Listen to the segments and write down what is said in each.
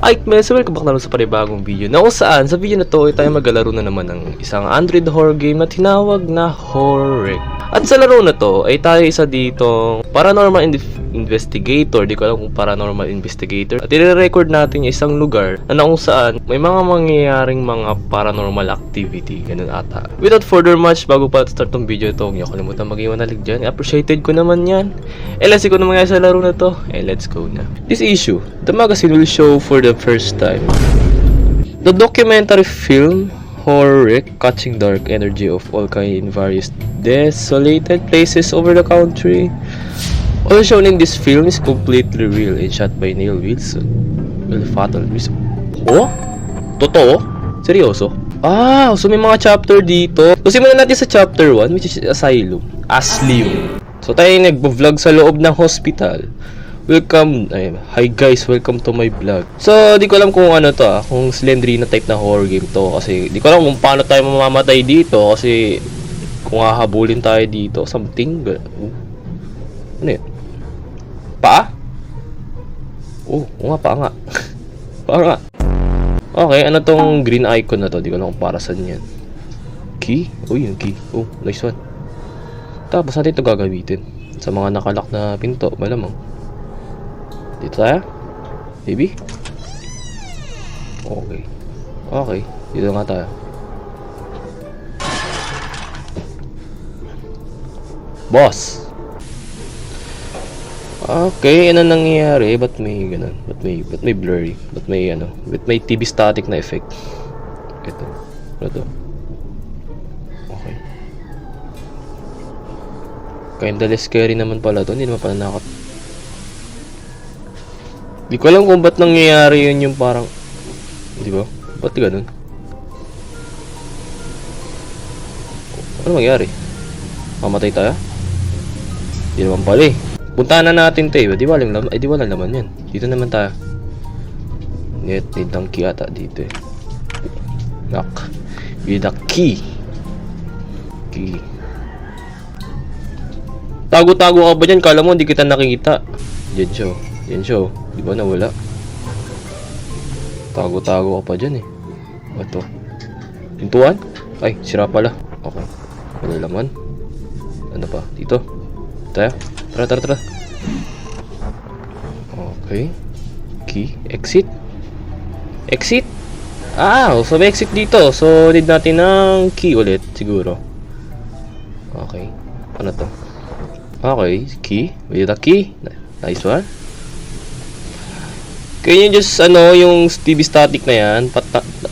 Ike Mess, welcome back naman sa panibagong video na kung saan sa video na to ay tayo maglalaro na naman ng isang Android horror game na tinawag na Horror. At sa laro na to ay tayo isa ditong paranormal investigator, di ko alam kung paranormal investigator. At i-record natin yung isang lugar na kung saan may mga mangyayaring mga paranormal activity, ganun ata. Without further much, bago pa start tong video ito, huwag niyo kalimutan mag-iwanalig dyan. Appreciated ko naman yan. Let's see kung naman sa laro na to. Let's go na. This issue, the magazine will show for the first time the documentary film Horror, catching dark energy of all kinds in various desolated places over the country. All shown in this film is completely real and shot by Neil Wilson. Well, fatal reason. Oh? Totoo? Seryoso? So may mga chapter dito. So simulan natin sa chapter 1, which is Asylum. So tayo nag-vlog sa loob ng hospital. Welcome, hi guys, welcome to my vlog. So, di ko alam kung ano to kung Slendrina type na horror game to. Kasi, di ko alam kung paano tayo mamamatay dito. Kasi, kung hahabulin tayo dito, something. Ano yun? Paa? Nga, paa nga. Paa nga. Okay, ano tong green icon na to? Di ko alam kung para saan yan. Key? Yung key. Nice one. Tapos natin ito gagamitin. Sa mga nakalak na pinto, malamang. Dito tayo? Maybe? Okay. Dito nga tayo. Boss! Okay, ano nangyayari? Ba't may ganun? Ba't may blurry? Ba't may TV static na effect? Ito. Ano to? Okay. Kinda less scary naman pala to. Hindi naman pala nakakot. Di ko alam kung ba't nangyayari yun yung parang, di ba? Ba't ganun? Ano mangyari? Mamatay tayo? Di naman pala eh. Puntahan na natin ito eh. Di ba lang naman yan. Dito naman tayo. Need ng key ata dito eh. Lock. With the key. Tago-tago ka ba dyan? Kala mo hindi kita nakikita. Yan show. Di ba nawala? Tago-tago ka pa dyan eh. Ito. Pintuan? Ay, sira pala. Okay. Wala laman. Ano pa? Dito. Tayo. Tara. Okay. Key. Exit. So may exit dito. So, need natin ng key ulit, siguro. Okay. Ano to? Okay. Key. With the key. Nice one. Kaya yung just yung TV static na yan,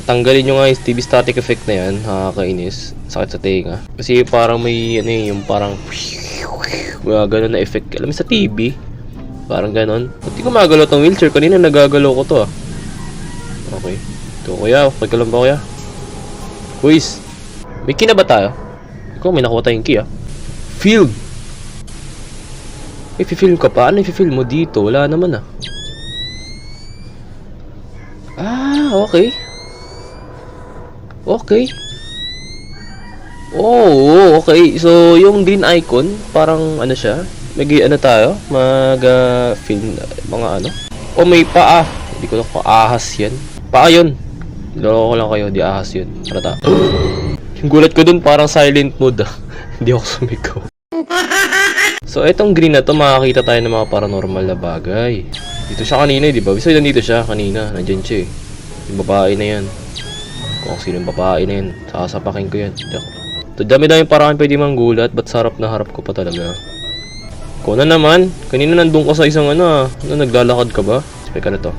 tanggalin nyo nga yung TV static effect na yan, nakakainis, sakit sa tenga. Kasi parang may yung parang gano'n na effect, alam mo sa TV, parang gano'n. Hindi ko magalaw tong wheelchair, kanina nagagalaw ko to Okay, ito kuya, okay ka lang ba kuya? Quiz, may key na ba tayo? Ikaw may nakuha tayong key Film! I-film ka pa? Ano i-film mo dito? Wala naman Okay. Okay. So, yung green icon, parang siya. Tayo? Mag-film, mga may paa. Hindi ko lang kung ahas yan. Paa yun. Loko ko lang kayo, di ahas yun. Parata. Yung gulat ko dun, parang silent mode Hindi ako sumigaw. So, etong green na to, makakita tayo ng mga paranormal na bagay. Dito siya kanina, di ba? So, nandito siya kanina. Nandiyan siya Yung babae na yan. Kung sino yung babae na yan, sasapakin ko yan. Dami-dami parang pwede manggulat. Ba't sarap na harap ko pa talaga? Kung na naman, kanina nandun ka sa isang naglalakad ka ba? Spek to?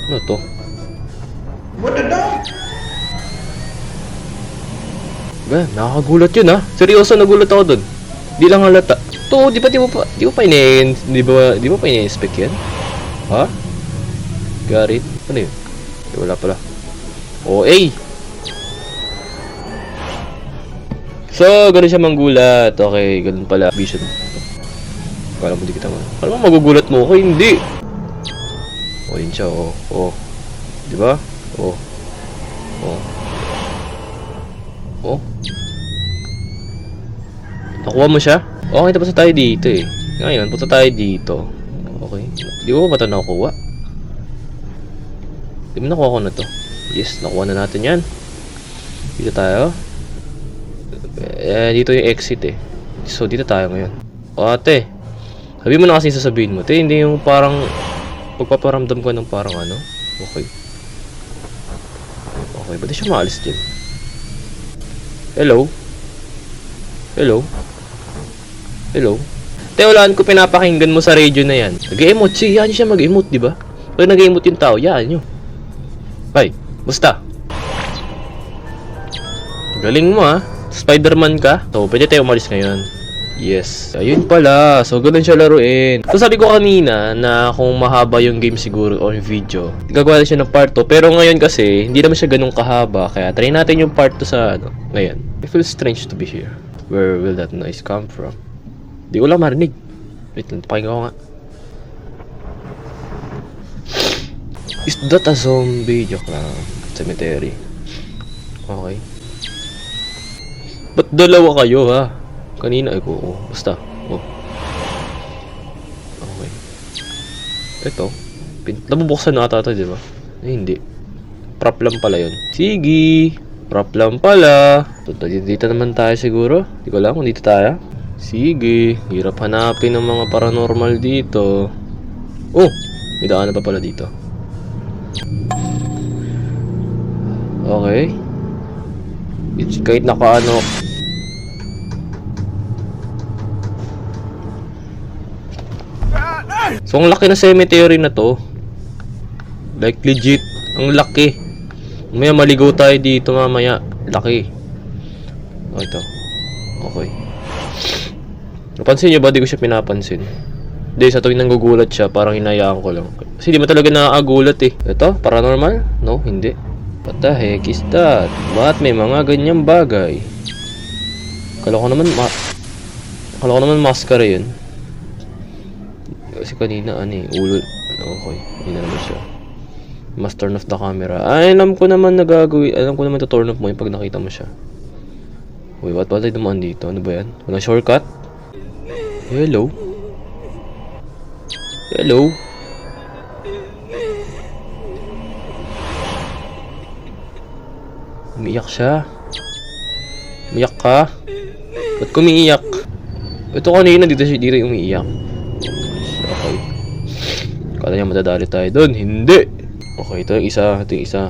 Ano to? What the dog? Nakakagulat yun Seryoso, nagulat ako dun. Di lang halata. To, di mo pa ini-inspect yan? Ha? Garit? Ano yun? Wala pala. So, ganun siya manggulat. Okay, ganun pala. Vision. Kala mo di kita Kala mo magugulat mo ako? Hindi. Yun siya. Di ba? Nakuha mo siya? Okay, tapos tayo dito eh. Ngayon, punta tayo dito. Okay. Di ba ba ito nakukuha? Di ba nakuha ko na to? Yes, nakuha na natin yan. Dito tayo. Dito yung exit eh. So, dito tayo ngayon. O ate, sabi mo na kasi sasabihin mo. Te, hindi yung parang pagpaparamdam ko ng parang ano. Okay. Okay, ba't di siya maalis dyan? Hello? Hello? Hello? Te, walaan ko pinapakinggan mo sa radio na yan. Nag-emote siya. Yan siya mag-emote, di ba? Pag nag-emote yung tao, yan nyo. Ay, basta. Galing mo ah. Spider-Man ka. So, pwede tayo umalis ngayon. Yes. Ayun pala. So, ganun siya laruin. So, sabi ko kanina na kung mahaba yung game siguro or video, gagawa na siya ng part 2. Pero ngayon kasi, hindi naman siya ganun kahaba. Kaya try natin yung part 2 sa ano, ngayon. It feels strange to be here. Where will that noise come from? Di ko lang marinig. Wait lang, pakinggan ko nga. Is that a zombie? Joke lang. Cemetery. Okay. Ba't dalawa kayo ha? Kanina ay ko. Basta. Oh. Okay. Ito. Nabubuksan na ata ito, di ba? Eh, hindi. Prop lang pala yun. Sige. Prop lang pala. Dito naman tayo siguro. Di ko lang kung dito tayo. Sige. Hirap hanapin ng mga paranormal dito. Oh! May daanan pa pala dito. Okay. It's kahit nakaano. So, ang laki na cemetery na to. Like, legit. Ang laki. Mamaya maligaw tayo dito mamaya. Laki. Oh, ito. Okay. Napansin nyo ba? Di ko siya pinapansin. Hindi, sa tuwing nanggugulat siya, parang hinayaan ko lang. Kasi di mo talaga nakakagulat eh. Ito, paranormal? No, hindi. What the heck is that? Bakit may mga ganyang bagay? Kala ko naman maskara yun. Kasi kanina, ano eh, ulo. Okay, hindi na naman siya. Must turn off the camera. Ay, alam ko naman nagagawin. Alam ko naman to turn off mo yung pag nakita mo siya. Uy, what tayo dumaan dito? Ano ba yan? Walang shortcut? Hello? Hello? Umiiyak siya. Umiiyak ka? Ba't kumiiyak? Ito kanina dito siya umiiyak. Okay. Kala niya madadali tayo doon. Hindi! Okay, ito yung isa. Ito yung isa.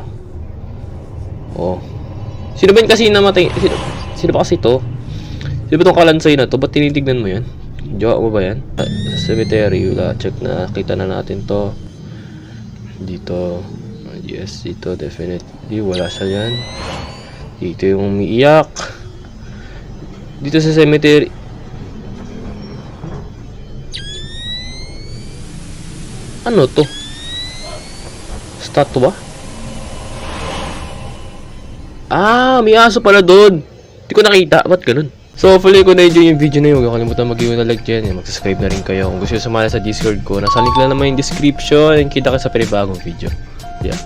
Oh. Sino ba yung kasi namatay? Sino ba kasi ito? Sino ba itong kalansay na to? Ba't tinitignan mo yan? Jowa mo ba yan? Sa cemetery, wala. Check na. Kita na natin to. Dito. Yes, dito. Definitely. Wala siya yan. Dito yung umiiyak. Dito sa cemetery. Ano to? Statue ba? Ah, may aso pala doon. Hindi ko nakita. Ba't ganun? So, hopefully kung na-enjoy yung video na yun, huwag kalimutan mag-give na like dyan. Mag-subscribe na rin kayo. Kung gusto nyo sumali sa Discord ko, nasa link lang naman yung description. And kita ka sa panibagong video. Yeah.